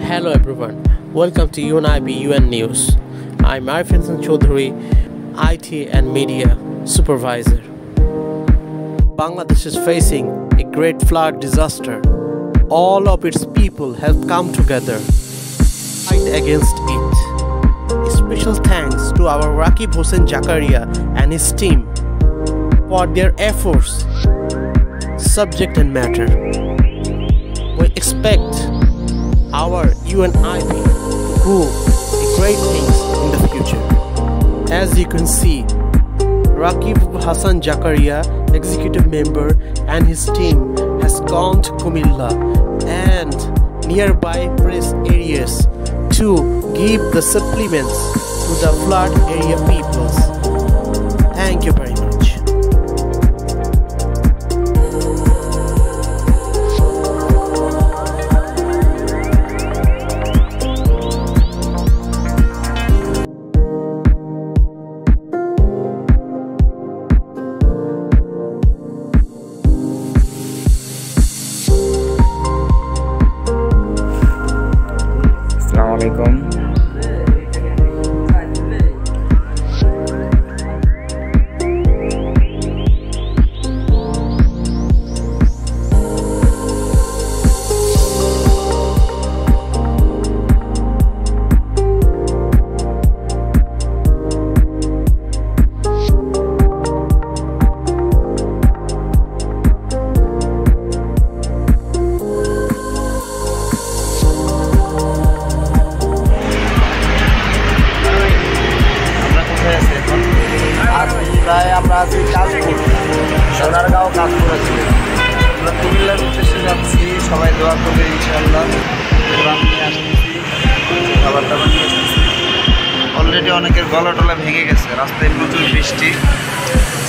Hello everyone, welcome to UNIB UN News. I'm Arifin Chaudhary, IT and Media Supervisor. Bangladesh is facing a great flood disaster. All of its people have come together to fight against it. A special thanks to our Rakib Hossain Jakaria and his team for their efforts, subject and matter. We expect our UNIB to do great things in the future. As you can see, Rakib Hossain Jakaria, executive member, and his team has gone to Kumilla and nearby press areas to give the supplements to the flood area peoples. Thank you very much. Assalamualaikum. আমরা আছি কাশপুর, সোনারগাঁও কাশপুর আছি। আমরা কুমিল্লার উদ্দেশ্যে যাচ্ছি, সবাই দোয়া করবে ইনশাআল্লাহ। কোরআন নিয়ে আসতেছি, খাবার দাবার নিয়ে আসতেছি। অলরেডি অনেকের গলা টলা ভেঙে গেছে, রাস্তায় প্রচুর বৃষ্টি,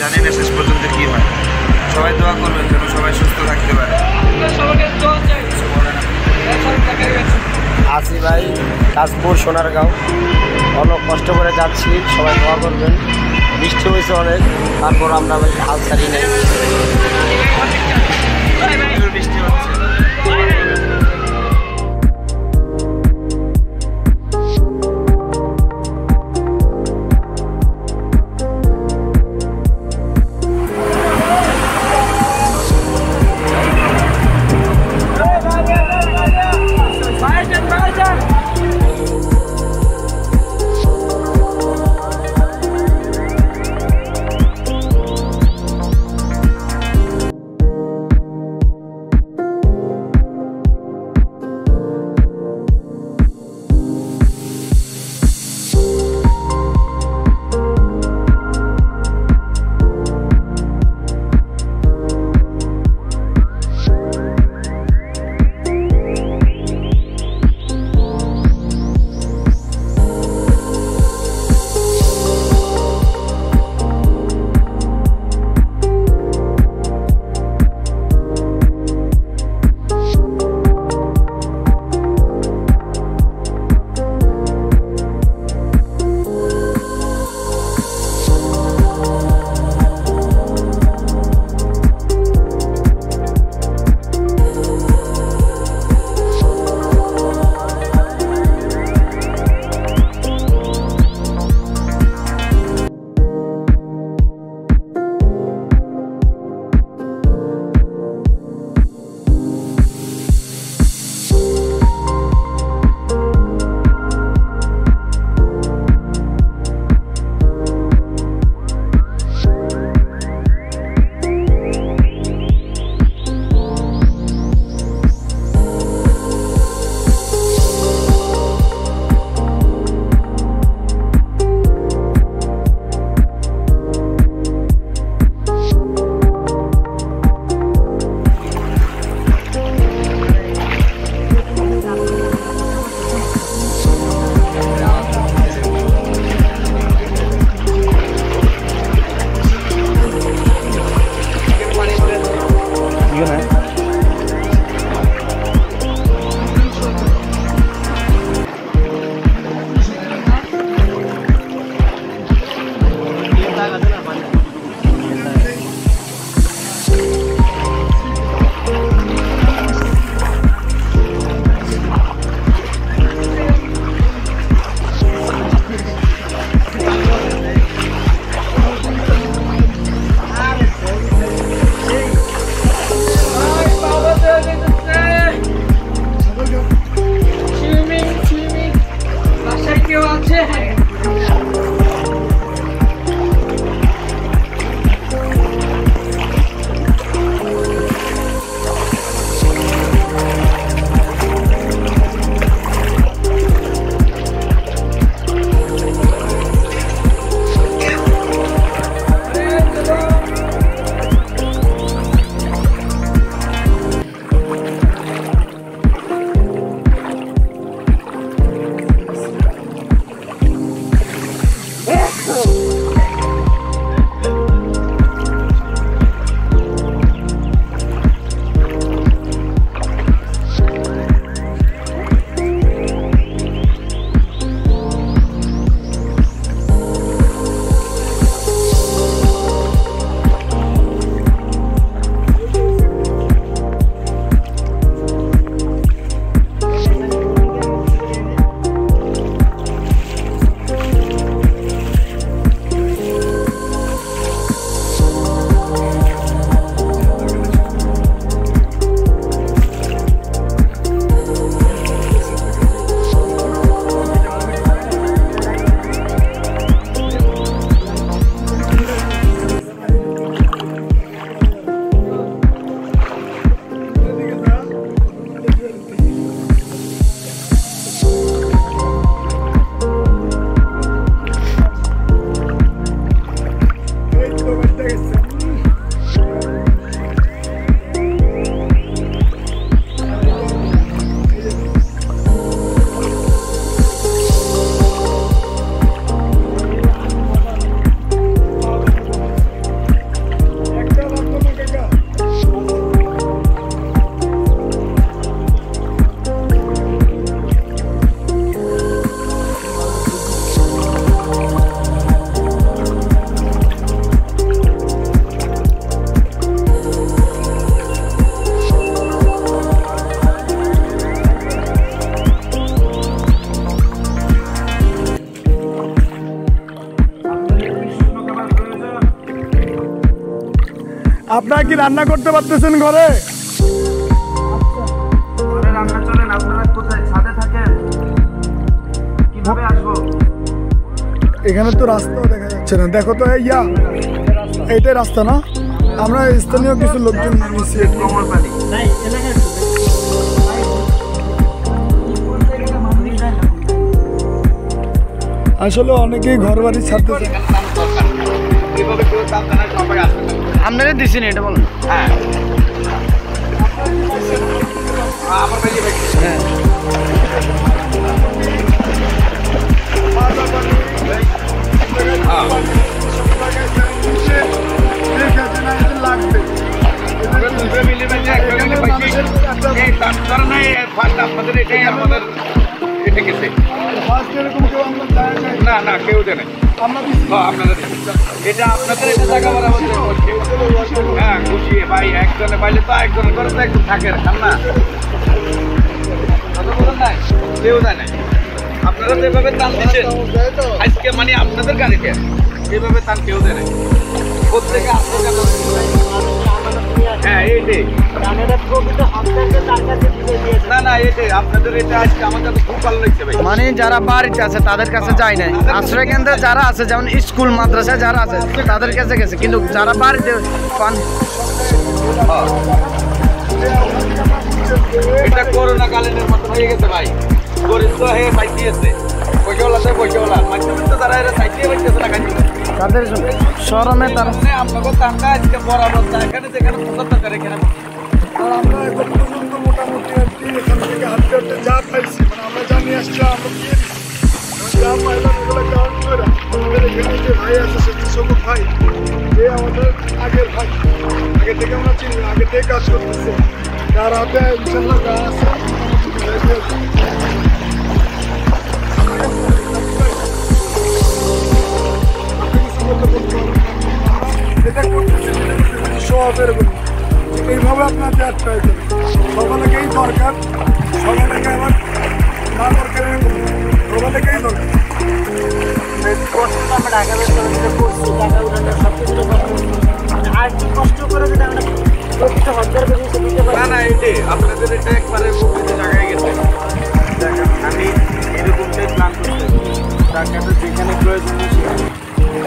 জানি না শেষ পর্যন্ত কী হয়। সবাই দোয়া করবেন যেন সবাই সুস্থ থাকতে পারে। আসি ভাই কাশপুর সোনারগাঁও, অনেক কষ্ট করে যাচ্ছি, সবাই দোয়া করবেন। বৃষ্টি হয়েছে অনেক, তারপর আমরা হাল ছাড়ি নাই। বৃষ্টি হচ্ছে। আপনারা কি রান্না করতে পারতেছেন ঘরে? ঘরে রান্না চলেন, আপনারা কোথায় ছাদে থাকেন? কিভাবে আসবো? এখানে তো রাস্তাও দেখা যাচ্ছে না, দেখো তো ইয়া এইটাই রাস্তা না? আমরা স্থানীয় কিছু লোকজন নিয়েছি। কোমরপাড়ি আসলে অনেকেই ঘর বাড়ি ছাড়তেছে। আপনারা দিচ্ছেন এটা বলুন। হ্যাঁ আপনাদের এটাই আমাদের এটা গেছে না না কেউ জানে আপনাদের এটা আপনাদের এটা জায়গা বলা হচ্ছে। হ্যাঁ খুশি ভাই, একজনে পাইলে তো একজনের করে তো একজন থাকে খান না, নাই কেউ জানে। আপনারা যেভাবে টান দিচ্ছেন আজকে মানে আপনাদের গাড়িতে যেভাবে টান কেউ জানে প্রত্যেকে আসতে গেল। হ্যাঁ এইটাই না না এটাই আপনাদের এটা আজকে আমার কাছে খুব ভালো লাগছে ভাই। মানে যারা বাড়িতে আছে তাদের কাছে যায় না, আশ্রয় কেন্দ্রে যারা আছে যেমন স্কুল মাদ্রাসায় যারা আছে তাদের কাছে গেছে, কিন্তু যারা বাড়িতে পান এটা করোনা কালীনের মতো হয়ে গেছে ভাই। গরিব তো হয়ে পাইতেছে, পয়সাওয়ালা তো পয়সাওয়ালা, মাধ্যমে তো তারা এরা সাইকেল পাইতেছে না কাজে তাদের শরমে তারা আপনাকে টাকা আজকে বরাবর এখানে যেখানে পঁচাত্তর করে এখানে আর আমরা এখন পর্যন্ত মোটামুটি আর কি এখান থেকে হাঁটতে হাঁটতে যা পাইছি, মানে আমরা যা নিয়ে আসছি আমরা দিয়ে দিচ্ছি, যা পাইলাম এগুলো কাউন্ট করে আমাদের এখানে যে ভাই আছে সে কৃষক ভাই, যে আমাদের আগের ভাই, আগে থেকে আমরা চিনি, আগে থেকে কাজ করতেছে, তার হাতে ইনশাল্লাহ যা আছে এটা করতেছি সবের এইভাবে আপনার দেওয়ার প্রয়োজন। সকলেকেই দরকার, সকলেকে আবার না দরকার সকলেকেই দরকার। আমরা ঢাকা বের করছি, টাকা উঠানো সব কিছু আর কি কষ্ট করে যদি আমরা প্রতিটা হজার বেশি দিতে পারি। না না এটাই আপনাদের এটা একবারে প্রকৃতি জায়গায় গেছে। দেখেন আমি এরকমটাই প্ল্যান করতে টাকাটা যেখানে প্রয়োজন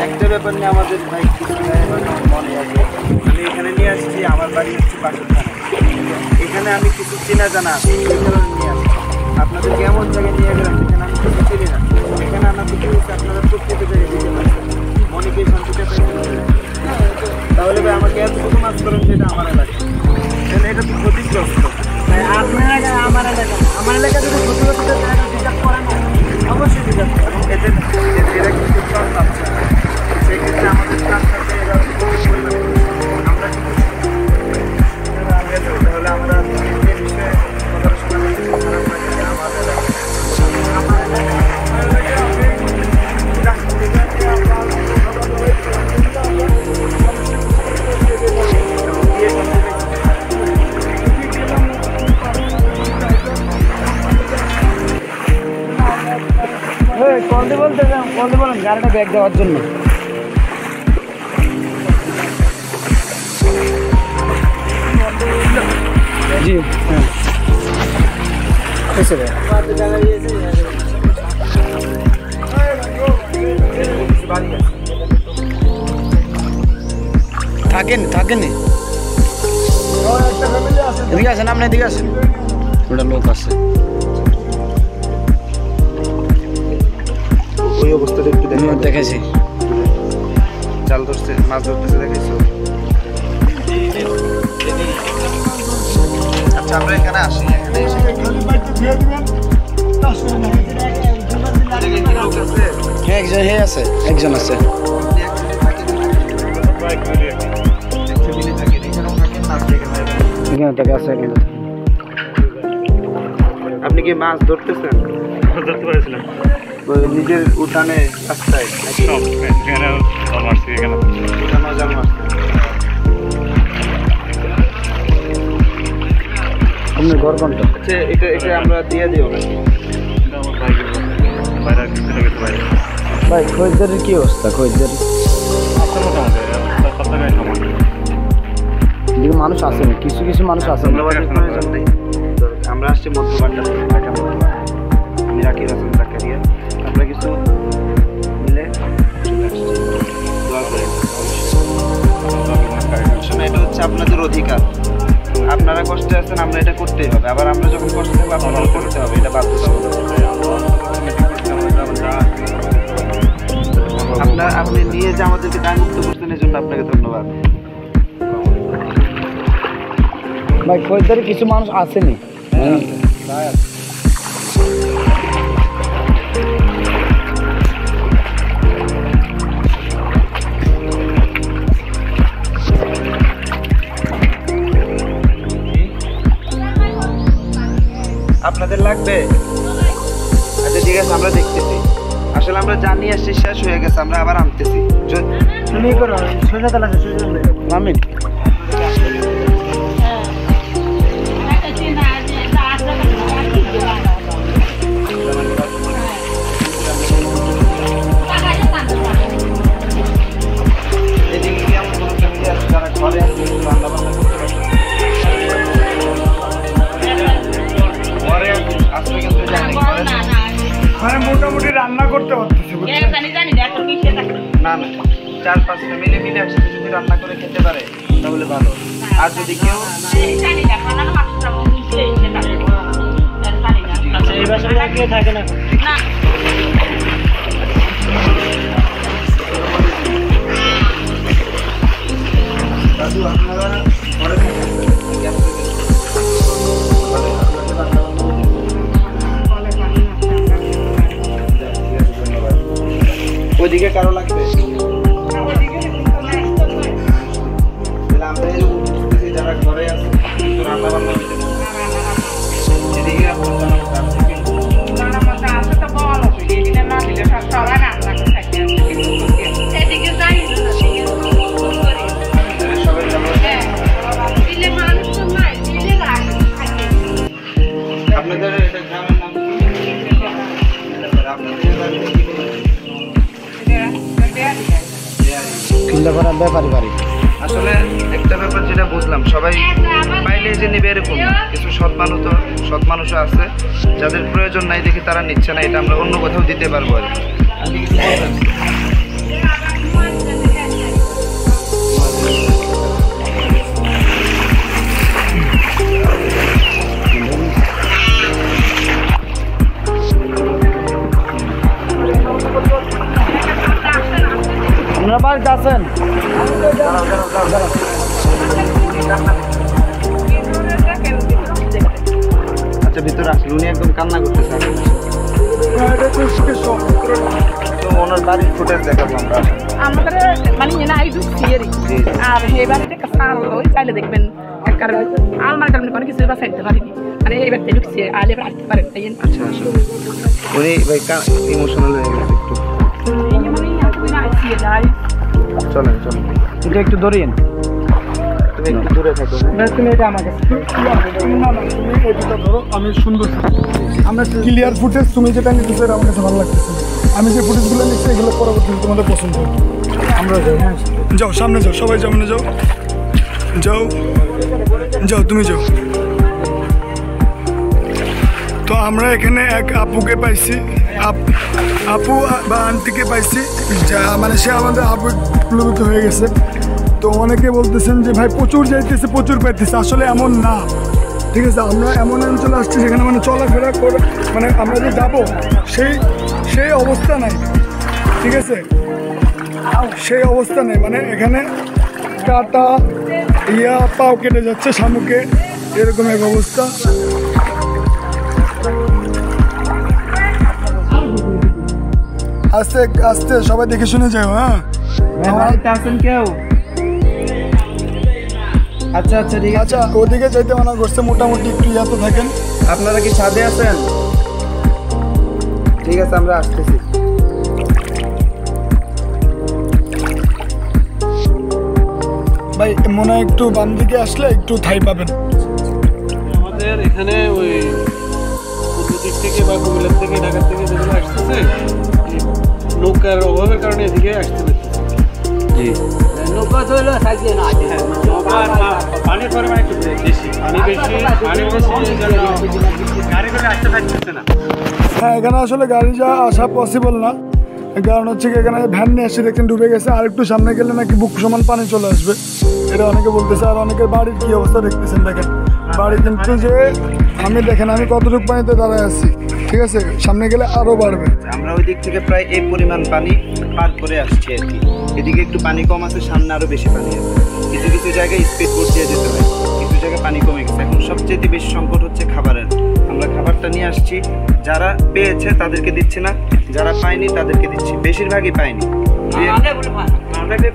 একটা ব্যাপার নিয়ে আমাদের ভাই মনে আছে। আমি এখানে নিয়ে আসছি, আমার বাড়ি হচ্ছে পাকিস্তান, এখানে আমি কিছু চেনা জানা এই কারণে নিয়ে আসছি। আপনাদেরকে এমন জায়গায় নিয়ে গেলাম যেখানে আমি কিছু চিনি না, এখানে আমার কিছু আপনারা প্রত্যেকটা জায়গায় দিতে পারছেন, মনেকে শান্তিতে তাহলে ভাই আমাকে এতটুকু মাছ করেন যেটা আমার এলাকা, তাহলে এটা তো ক্ষতিগ্রস্ত। আপনার এলাকা আমার এলাকা যদি ক্ষতিগ্রস্ত রিজার্ভ করেন অবশ্যই রিজার্ভ করেন। এদের এরা কিন্তু চল পাচ্ছে না, সেক্ষেত্রে আমাদের সাথে এরা আমরা তাহলে আমরা এই বিষয়ে কথা শোনা খারাপ লাগে আমাদের বলতে বলেন গাড়িটা ব্যাগ দেওয়ার জন্য। জি হ্যাঁ থাকেনি এদিকে আসেন, আপনি এদিকে আসেন, ওটা লোক আছে। ওই অবস্থাটা একটু দেখেছি, জাল ধরছে, মাছ ধরতেছে দেখেছো। আচ্ছা আমরা এখানে আসি, এখানে এসে একজন আছে আপনি কি মাছ ধরতেছেন? ধরতে পারছিলাম নিজের উঠানে রাস্তায় নাকি উঠানো জাল মারছেন? আপনার ঘর কোনটা? আচ্ছা এটা আমরা দিয়ে দিও নাকি? ভাই খরিদ্দারের কি অবস্থা? খরিদ্দার মোটামুটি এদিকে মানুষ আসেনি, কিছু কিছু মানুষ আসেনি। ধন্যবাদের প্রয়োজন নেই। আমরা আসছি মধ্যবাড্ডা থেকে, ঢাকা মধ্যবাড্ডা। আমি রাকিব হাসান জাকারিয়া। আমরা কিছু মিলে চলে আসছি। দোয়া করেন অবশ্যই। এটা হচ্ছে আপনাদের অধিকার। আপনারা কষ্টে আছেন, আমরা এটা করতেই হবে। আবার আমরা যখন কষ্ট থাকবো আপনারা করতে হবে, এটা বাধ্যতামূলক। আপনি নিয়ে যে আমাদেরকে দায়মুক্ত করছেন, এই জন্য আপনাকে ধন্যবাদ। ভাই খরিদ্দারি কিছু মানুষ আসেনি। আপনাদের লাগবে? আচ্ছা ঠিক আছে, আমরা দেখতেছি। আসলে আমরা জানি আসছি শেষ হয়ে গেছে, আমরা আবার আনতেছি। তুমি করো সোজা তালা আমিন এদিকে কি এমন কোনো ফ্যামিলি আছে যারা ঘরে আছে রান্না বান্না করতে পারে? ঘরে আসলে কিন্তু জানি ঘরে মানে মোটামুটি রান্না করতে পারতেছে, বুঝছেন? না না, 4-5 ফ্যামিলি মিলে একসাথে যদি রান্না করে খেতে পারে তাহলে ভালো। আর যদি কেউ আচ্ছা এই বাসায় কেউ থাকে না? দাদু আপনারা ঘরে ওইদিকে কারো লাগবে? আমরা এরকম বুঝতেছি যারা ঘরে আছে কিন্তু রান্না বান্না হইতে না। এদিকে আপনাদের এটা গ্রামের নাম কি? ব্যাপারী বাড়ি। আসলে একটা ব্যাপার যেটা বুঝলাম, সবাই পাইলে যে নেবে এরকম কিছু সৎ মানুষও আছে যাদের প্রয়োজন নাই দেখি তারা নিচ্ছে না। এটা আমরা অন্য কোথাও দিতে পারবো আর কি। আপনি কিছু বলবেন? আপনারা বাড়িতে আছেন? আচ্ছা ভিতরে আসলে উনি একদম কান্না করতেছে। তো ওনার বাড়ির ফুটেজ দেখাবো আমরা। আমাদের মানে নাই ঢুকছি আর এই বাড়িতে ওই চাইলে দেখবেন একবার আলমারি টালমারি কোনো কিছু বাসাইতে পারিনি, মানে এই বাড়িতে ঢুকছি আলে আসতে পারেন তাই। আচ্ছা আচ্ছা, উনি ভাই ইমোশনাল হয়ে গেছে একটু। চলেন চলেন, এটা একটু ধরিয়েন। তুমি একটু দূরে থাকো। তুমি এটা আমাকে তুমি ওইটা ধরো, আমি সুন্দর আমরা ক্লিয়ার ফুটেজ তুমি যেটা নিতেছো আমার কাছে ভালো লাগতেছে। আমি যে ফুটেজগুলো নিচ্ছি এগুলো পরবর্তীতে তোমাদের পছন্দ হবে। আমরা যাই, হ্যাঁ যাও সামনে যাও, সবাই সামনে যাও, যাও যাও তুমি যাও। তো আমরা এখানে এক আপুকে পাইছি, আপু বা আন্টিকে পাইছি, যা মানে সে আমাদের আপু প্লবিত হয়ে গেছে। তো অনেকে বলতেছেন যে ভাই প্রচুর যাইতেছে প্রচুর পাইতেছে, আসলে এমন না। ঠিক আছে, আমরা এমন অঞ্চলে আসছি যেখানে মানে চলাফেরা করে মানে আমরা যে যাবো সেই অবস্থা নাই। ঠিক আছে, সেই অবস্থা নেই, মানে এখানে কাটা পাও কেটে যাচ্ছে শামুকে, এরকম এক অবস্থা। আস্তে আস্তে সবাই দেখে শুনে যাও। হ্যাঁ আছেন কেউ? আচ্ছা আচ্ছা ঠিক আছে। আচ্ছা ওদিকে যাইতে মানা করছে, মোটামুটি একটু ইয়াতে থাকেন। আপনারা কি ছাদে আছেন? ঠিক আছে, আমরা আসতেছি। ভাই মনে হয় একটু বাম দিকে আসলে একটু ঠাই পাবেন। আমাদের এখানে ওই পূর্ব দিক থেকে বা কুমিল্লার থেকে ঢাকার থেকে যেগুলো আসতেছে নৌকার অভাবের কারণে এদিকে আসতে পারছে। জি নৌকা তো হলো সাইজে না আছে পানির পরিমাণ একটু বেশি, পানি বেশি গাড়ি করে আসতে থাকতেছে না। হ্যাঁ, এখানে আসলে গাড়ি যা আসা পসিবল না, কারণ হচ্ছে কি এখানে ভ্যান নিয়ে এসে দেখেন ডুবে গেছে, আর একটু সামনে গেলে নাকি বুক সমান পানি চলে আসবে, এটা অনেকে বলতেছে। আর অনেকের বাড়ির কি অবস্থা দেখতেছেন, দেখেন বাড়ি কিন্তু যে আমি দেখেন আমি কতটুকু পানিতে দাঁড়ায় আছি, ঠিক আছে, সামনে গেলে আরও বাড়বে। আমরা ওই দিক থেকে প্রায় এই পরিমাণ পানি পার করে আসছি আর কি। এদিকে একটু পানি কম আছে, সামনে আরও বেশি পানি আছে। কিছু কিছু জায়গায় স্পিড বোট দিয়ে যেতে হয়, কিছু জায়গায় পানি কমে গেছে। এখন সবচেয়ে বেশি সংকট হচ্ছে খাবারের। আমরা খাবারটা নিয়ে আসছি, যারা পেয়েছে তাদেরকে দিচ্ছি না, যারা পায়নি তাদেরকে দিচ্ছি। বেশিরভাগই পায়নি,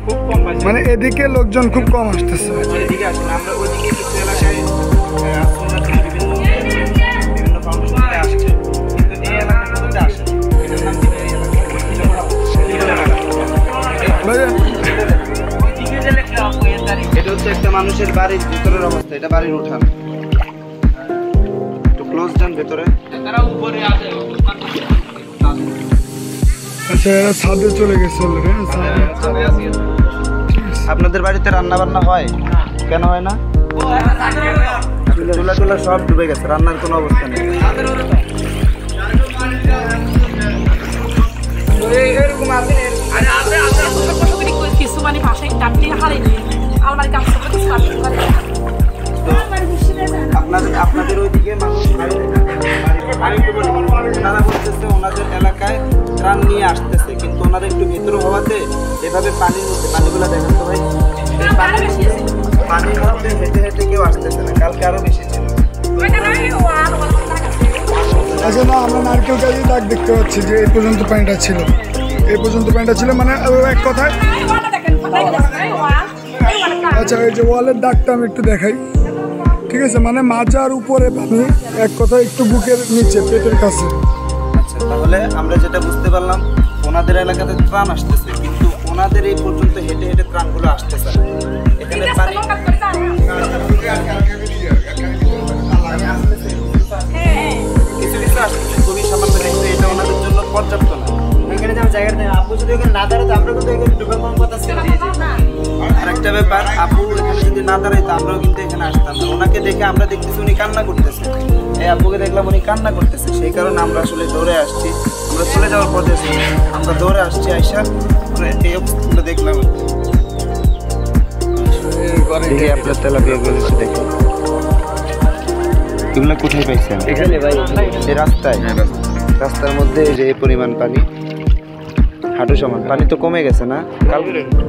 খুব কম পাইছি। মানে এদিকে লোকজন খুব কম আসতেছে। এদিকে আসেন, আমরা ওইদিকে কিছু এলাকায় বিভিন্ন ফাউন্ডেশন থেকে আসছে, কিন্তু এই এলাকাগুলোতে আসে। এটার নাম কি এই এলাকা? এটা হচ্ছে একটা মানুষের বাড়ির ভিতরের অবস্থা, এটা বাড়ির উঠান। একটু ক্লোজ যান ভেতরে। আচ্ছা, এরা ছাদে চলে গেছে অলরেডি। আপনাদের বাড়িতে রান্না বান্না হয়? কেন হয় না? চুলা টুলা সব ডুবে গেছে, রান্নার কোনো অবস্থা নেই। কিছু মানে ভাষায় টাপলি হারাইনি আলমারি কাজ করতে কিছু আসতে পারে আপনাদের ওইদিকে মানুষ ওনারা বলতেছে ওনাদের এলাকায় ত্রাণ নিয়ে আসতেছে, কিন্তু ওনারা একটু ভিতরে হওয়াতে এভাবে পানির মধ্যে পানিগুলো দেখেন তো ভাই, পানির মধ্যে হেঁটে হেঁটে কেউ আসতেছে না। কালকে আরো বেশি ছিল। আচ্ছা, না আমরা নারকেল গাছের দাগ দেখতে পাচ্ছি যে এই পর্যন্ত পানিটা ছিল, এই পর্যন্ত পানিটা ছিল, মানে এক কথায়। আচ্ছা, এই যে ওয়ালের দাগটা আমি একটু দেখাই, ঠিক আছে, মানে মাজার উপরে পানি, এক কথা একটু বুকের নিচে পেটের কাছে। আচ্ছা, তাহলে আমরা যেটা বুঝতে পারলাম, ওনাদের এলাকাতে ত্রাণ আসতেছে, কিন্তু ওনাদের এই পর্যন্ত হেঁটে হেঁটে ত্রাণগুলো আসতেছে না। এখানে পানি কিছু কিছু আসতেছে, খুবই সামান্য, কিন্তু এটা ওনাদের জন্য পর্যাপ্ত না। এখানে যে জায়গাটা আপু যদি ওখানে না দাঁড়াতো আমরা কিন্তু এখানে ঢোকার কোনো কথা ছিল না। আর একটা ব্যাপার, আপু এখানে যদি না দাঁড়াইতো আমরাও কিন্তু এখানে আসতাম না। ওনাকে দেখে আমরা দেখতেছি উনি কান্না করতেছে, এই আপুকে দেখলাম উনি কান্না করতেছে, সেই কারণে আমরা আসলে দৌড়ে আসছি। আমরা চলে যাওয়ার পথে আমরা দৌড়ে আসছি, আইসা এই অবস্থাগুলো দেখলাম। দেখি আপনার তেলাপিয়াগুলো দেখি, এগুলো কোথায় পাইছেন? এখানে ভাই এই রাস্তায়, রাস্তার মধ্যে এই যে এই পরিমাণ পানি, হাঁটু সমান পানি তো কমে গেছে না?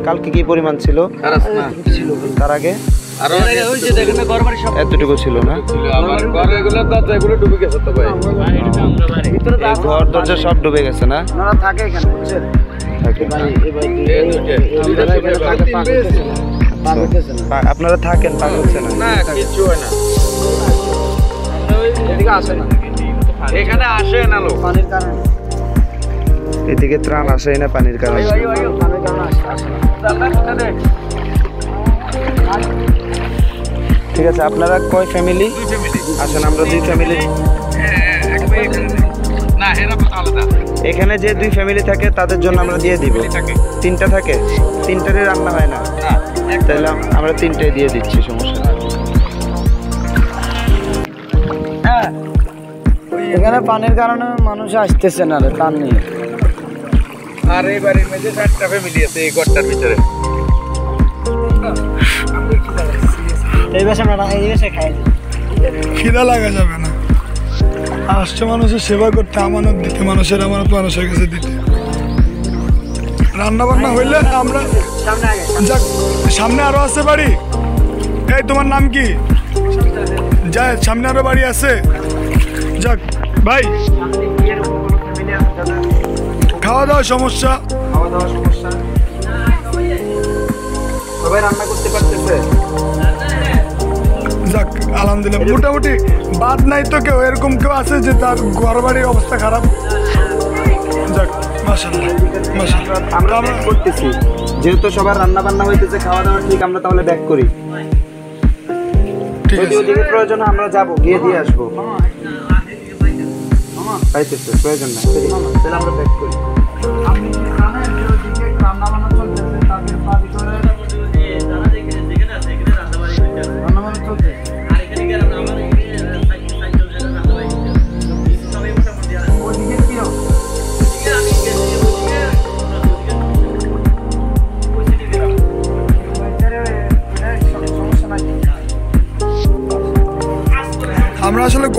কালকে কি পরিমাণ ছিল? তার আগে এতটুকু ছিল না? ঘর দরজা সব ডুবে গেছে না? থাকে এখানে বুঝছেন, আপনারা থাকেন, পাক হচ্ছে না? কিছু হয় না, এদিকে আসে না, এখানে আসে না লোক পানির কারণে। এদিকে ত্রাণ আসেই না পানির কারণে। ঠিক আছে, আপনারা কয় ফ্যামিলি আসেন? আমরা 2 ফ্যামিলি। এখানে যে 2 ফ্যামিলি থাকে তাদের জন্য আমরা দিয়ে দিব। 3টা থাকে, 3টারই রান্না হয় না, তাহলে আমরা 3টাই দিয়ে দিচ্ছি, সমস্যা নেই। এখানে পানির কারণে মানুষ আসতেছে না রে, ত্রাণ নিয়ে। আর এই বাড়ির মধ্যে 4টা ফ্যামিলি আছে এই ঘরটার ভিতরে। এই বেশে আমরা এই বেশে খাই খিদা লাগা যাবে না, আসছে মানুষের সেবা করতে, আমানত দিতে, মানুষের আমানত মানুষের কাছে দিতে। রান্না বান্না হইলে আমরা যাক, সামনে আরো আছে বাড়ি। এই তোমার নাম কি? যায়, সামনে আরো বাড়ি আছে। যাক ভাই, খাওয়া দাওয়ার সমস্যা, খাওয়া দাওয়ার সমস্যা, সবাই রান্না করতে পারতেছে? যাক আলহামদুলিল্লাহ, মোটামুটি বাদ নাই তো কেউ, এরকম কেউ আছে যে তার ঘর বাড়ির অবস্থা খারাপ? যাক মাশাআল্লাহ, মাশাআল্লাহ। আমরা ব্যাক করতেছি, যেহেতু সবার রান্না বান্না হইতেছে, খাওয়া দাওয়া ঠিক, আমরা তাহলে ব্যাক করি। ঠিক যদি আছে, ওদিকে প্রয়োজন হয় আমরা যাবো, গিয়ে দিয়ে আসবো। পাইতেছে প্রয়োজন না, তাহলে আমরা ব্যাক করি। রান্না বান্না চলতেছে, তাদের বাড়ি করে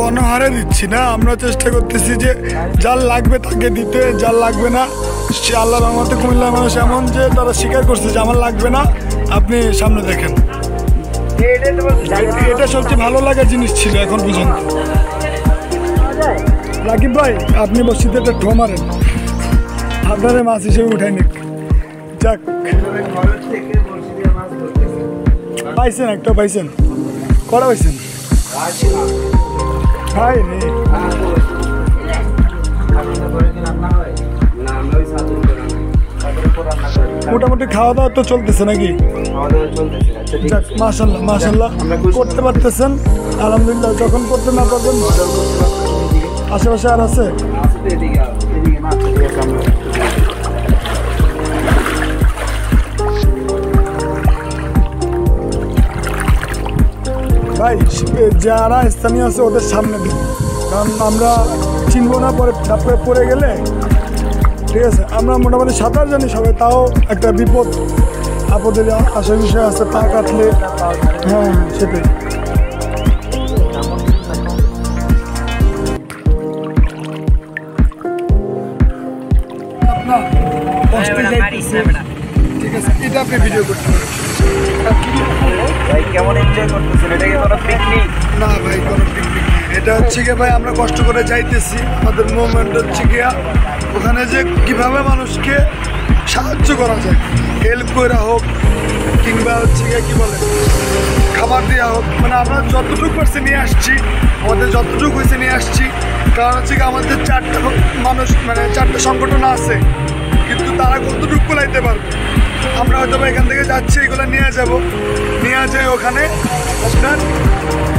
অনাহারে দিচ্ছি না, আমরা চেষ্টা করতেছি যে যার লাগবে তাকে দিতে, যার লাগবে না সে আল্লাহর রহমতে কুমিল্লার মানুষ এমন যে তারা স্বীকার করছে যে আমার লাগবে না, আপনি সামনে দেখেন। এটা সবচেয়ে ভালো লাগার জিনিস ছিল এখন পর্যন্ত। রাকিব ভাই আপনি বসিতে একটা ঢো মারেন, আপনারে মাছ হিসেবে উঠাই নিক। যাক পাইছেন, একটা পাইছেন, কটা পাইছেন? ভাই মোটামুটি খাওয়া দাওয়া তো চলতেছে নাকি? যাক মাশাল্লাহ মাশাল্লাহ করতে পারতেছেন, আলহামদুলিল্লাহ। যখন করতে না পারবেন আশেপাশে আর আছে? ভাই যারা স্থানীয় আছে ওদের সামনে দিন, কারণ আমরা চিনবো না, পরে তারপরে পড়ে গেলে ঠিক আছে। আমরা মোটামুটি সাঁতার জানি সবাই, তাও একটা বিপদ আপদের আসার বিষয় আছে, পা কাটলে। হ্যাঁ সেটাই। ঠিক আছে, এটা আপনি ভিডিও করতে পারেন। ভাই কেমন এনজয় করতেছেন? এটা কি কোনো পিকনিক? না ভাই কোনো পিকনিক নেই, এটা হচ্ছে গিয়ে ভাই আমরা কষ্ট করে যাইতেছি। আমাদের মুভমেন্ট হচ্ছে গিয়া ওখানে যে কিভাবে মানুষকে সাহায্য করা যায়, হেল্প করে হোক কিংবা হচ্ছে গিয়ে কী বলে খাবার দেওয়া হোক, মানে আমরা যতটুকু পারছি নিয়ে আসছি, আমাদের যতটুকু হয়েছে নিয়ে আসছি। কারণ হচ্ছে গিয়ে আমাদের 4টা মানুষ, মানে 4টা সংগঠন আছে, কিন্তু তারা কতটুকু কোলাইতে পারবে। আমরা হয়তো এখান থেকে যাচ্ছি, এগুলো নিয়ে যাব, নিয়ে যাই ওখানে আপনার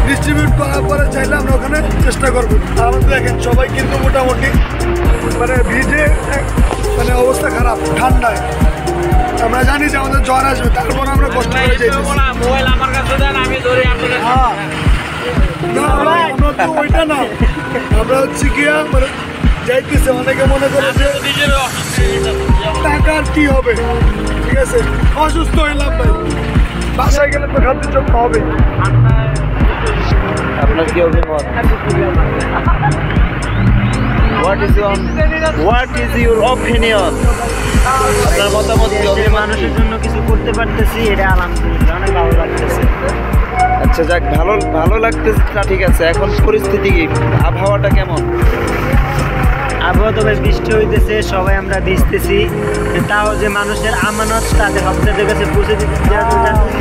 ডিস্ট্রিবিউট করার পরে চাইলে আমরা ওখানে চেষ্টা করবো। আর আমাদের দেখেন সবাই কিন্তু মোটামুটি মানে ভিজে, মানে অবস্থা খারাপ, ঠান্ডায়। আমরা জানি যে আমাদের জ্বর আসবে, তারপর আমরা কষ্ট করে যাই। ওইটা না, আমরা হচ্ছে গিয়া মানে যাইতেছে, অনেকে মনে করে যে টাকার কি হবে, ঠিক আছে, অসুস্থ হইলাম ভাই, বাসায় গেলে তো খাদ্য চোখ হবে। আপনার কি অভিমত? What is your opinion? আপনার মতামত কি? মানুষের জন্য কিছু করতে পারতেছি, এটা আলহামদুলিল্লাহ অনেক ভালো লাগতেছে। আচ্ছা যাক, ভালো লাগতেছে, ঠিক আছে। এখন পরিস্থিতি কি, আবহাওয়াটা কেমন? আবহাওয়া তো বেশ বৃষ্টি হইতেছে, সবাই আমরা ভিজতেছি, তাও যে মানুষের আমানত তাদের হপ্তাদের কাছে পৌঁছে দিতে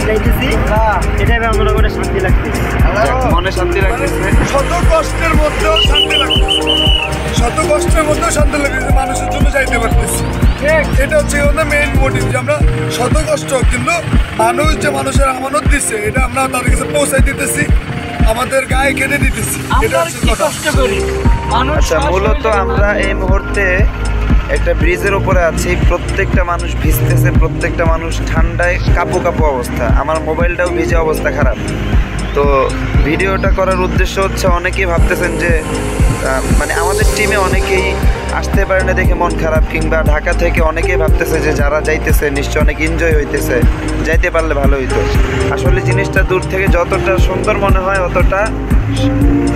চাইতেছি, এটাই আমার মনে শান্তি লাগতেছে। মনে শান্তি লাগতেছে, শত কষ্টের মধ্যেও শান্তি লাগতেছে, শত কষ্টের মধ্যেও শান্তি লাগতেছে, মানুষের জন্য যাইতে পারতেছি। এটা হচ্ছে আমাদের মেইন মোটিভ, যে আমরা শত কষ্ট কিন্তু মানুষ যে মানুষের আমানত দিচ্ছে, এটা আমরা তাদের কাছে পৌঁছাই দিতেছি, আমাদের গায়ে কেটে দিতেছি। এটা হচ্ছে কথা। আচ্ছা, মূলত আমরা এই মুহূর্তে একটা ব্রিজের উপরে আছি, প্রত্যেকটা মানুষ ভিজতেছে, প্রত্যেকটা মানুষ ঠান্ডায় কাঁপো কাঁপো অবস্থা। আমার মোবাইলটাও ভিজে অবস্থা খারাপ। তো ভিডিওটা করার উদ্দেশ্য হচ্ছে, অনেকেই ভাবতেছেন যে মানে আমাদের টিমে অনেকেই আসতে পারে না দেখে মন খারাপ, কিংবা ঢাকা থেকে অনেকেই ভাবতেছে যে যারা যাইতেছে নিশ্চয় অনেক এনজয় হইতেছে, যাইতে পারলে ভালো হইতো। আসলে জিনিসটা দূর থেকে যতটা সুন্দর মনে হয়, অতটা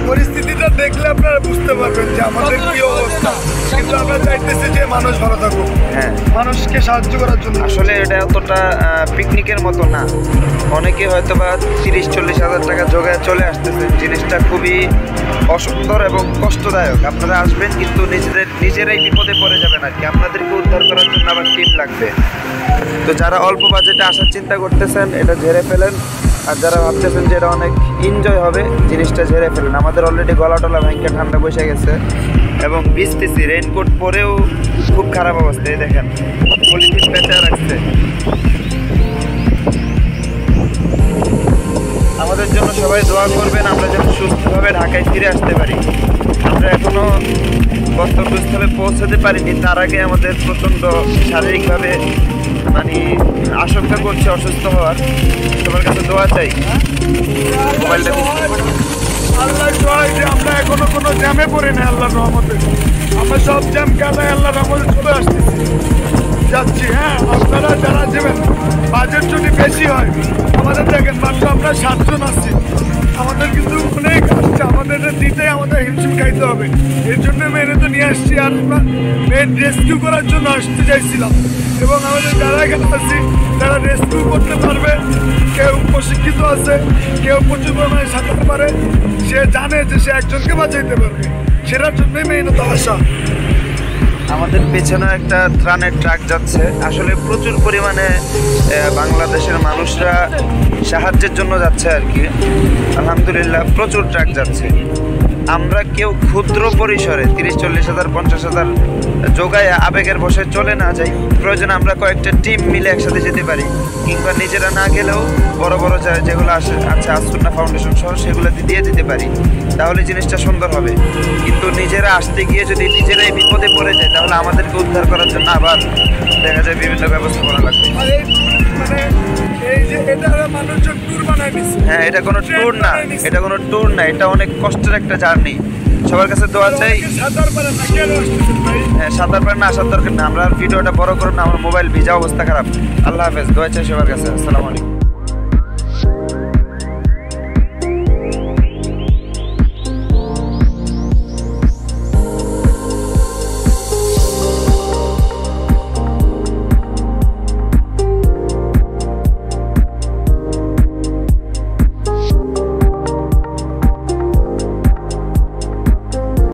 পরিস্থিতিটা দেখলে আপনারা বুঝতে পারবেন যে আমাদের কি অবস্থা। কিন্তু আমরা চাইতেছি যে মানুষ ভালো থাকুক, হ্যাঁ, মানুষকে সাহায্য করার জন্য। আসলে এটা অতটা পিকনিকের মতো না। অনেকে হয়তো বা 30-40 হাজার টাকা জোগায় চলে আসতেছে, জিনিসটা খুবই অসুন্দর এবং কষ্টদায়ক। আপনারা আসবেন কিন্তু নিজেরাই বিপদে পড়ে যাবেন আর কি। আপনাদেরকে উদ্ধার করার জন্য আবার টিম লাগবে। তো যারা অল্প বাজেটে আসার চিন্তা করতেছেন, এটা ঝেড়ে ফেলেন। আর যারা ভাবতেছেন যে এটা অনেক এনজয় হবে, জিনিসটা ঝেড়ে ফেলেন। আমাদের অলরেডি গলা টলা ভাঙকে ঠান্ডা বসে গেছে এবং ভিজতেছি, রেইনকোট পরেও খুব খারাপ অবস্থা। এই দেখেন, পলিথিন পেঁচা রাখছে। আমাদের জন্য সবাই দোয়া করবেন, আমরা যেন সুস্থভাবে ঢাকায় ফিরে আসতে পারি। আমরা এখনো গন্তব্যস্থলে পৌঁছাতে পারিনি, তার আগে আমাদের প্রচণ্ড শারীরিকভাবে মানে আশঙ্কা করছে অসুস্থ হওয়ার। তোমার কাছে দোয়া চাই। মোবাইলটা আল্লাহ সহায় যে আমরা এখনো কোনো জ্যামে পড়ি না, আল্লাহর রহমতে। আমরা সব জ্যাম কাটায় আল্লাহর রহমতে চলে আসতেছি। যাচ্ছি। হ্যাঁ, আপনারা যারা যাবেন বাজেট যদি বেশি হয়, আমাদের দেখেন মাত্র আমরা 7 জন আছি, আমাদের কিন্তু অনেক আসছে, আমাদের দিতে আমাদের হিমশিম খাইতে হবে। এর জন্য মেনে তো নিয়ে আসছি, আর আমরা মেন রেস্কিউ করার জন্য আসতে চাইছিলাম। এবং আমাদের যারা এখানে আছি তারা রেস্কিউ করতে পারবে, কেউ প্রশিক্ষিত আছে, কেউ প্রচুর পরিমাণে সাঁতার পারে, সে জানে যে সে একজনকে বাঁচাইতে পারবে, সেটার জন্যই মেইনত আসা। আমাদের পেছনে একটা ত্রাণের ট্রাক যাচ্ছে। আসলে প্রচুর পরিমাণে বাংলাদেশের মানুষরা সাহায্যের জন্য যাচ্ছে আর কি। আলহামদুলিল্লাহ প্রচুর ট্রাক যাচ্ছে। আমরা কেউ ক্ষুদ্র পরিসরে 30-40 হাজার 50 হাজার যোগায় আবেগের বসে চলে না যাই, প্রয়োজনে আমরা কয়েকটা টিম মিলে একসাথে যেতে পারি, কিংবা নিজেরা না গেলেও বড় বড় যেগুলো আছে আসুন্না ফাউন্ডেশন সহ সেগুলোতে দিয়ে দিতে পারি, তাহলে জিনিসটা সুন্দর হবে। কিন্তু নিজেরা আসতে গিয়ে যদি নিজেরাই বিপদে পড়ে যায়, তাহলে আমাদেরকে উদ্ধার করার জন্য আবার দেখা যায় বিভিন্ন ব্যবস্থা করা লাগবে। হ্যাঁ, এটা কোনো ট্যুর না, এটা অনেক কষ্টের একটা জার্নি। সবার কাছে দোয়া চাই। হ্যাঁ, সাঁতার পারে না, আসার দরকার না। আমরা ভিডিওটা বড় করব না, আমার মোবাইল ভিজা অবস্থা খারাপ। আল্লাহ হাফেজ, দোয়া চাই সবার কাছে। আসসালামু আলাইকুম।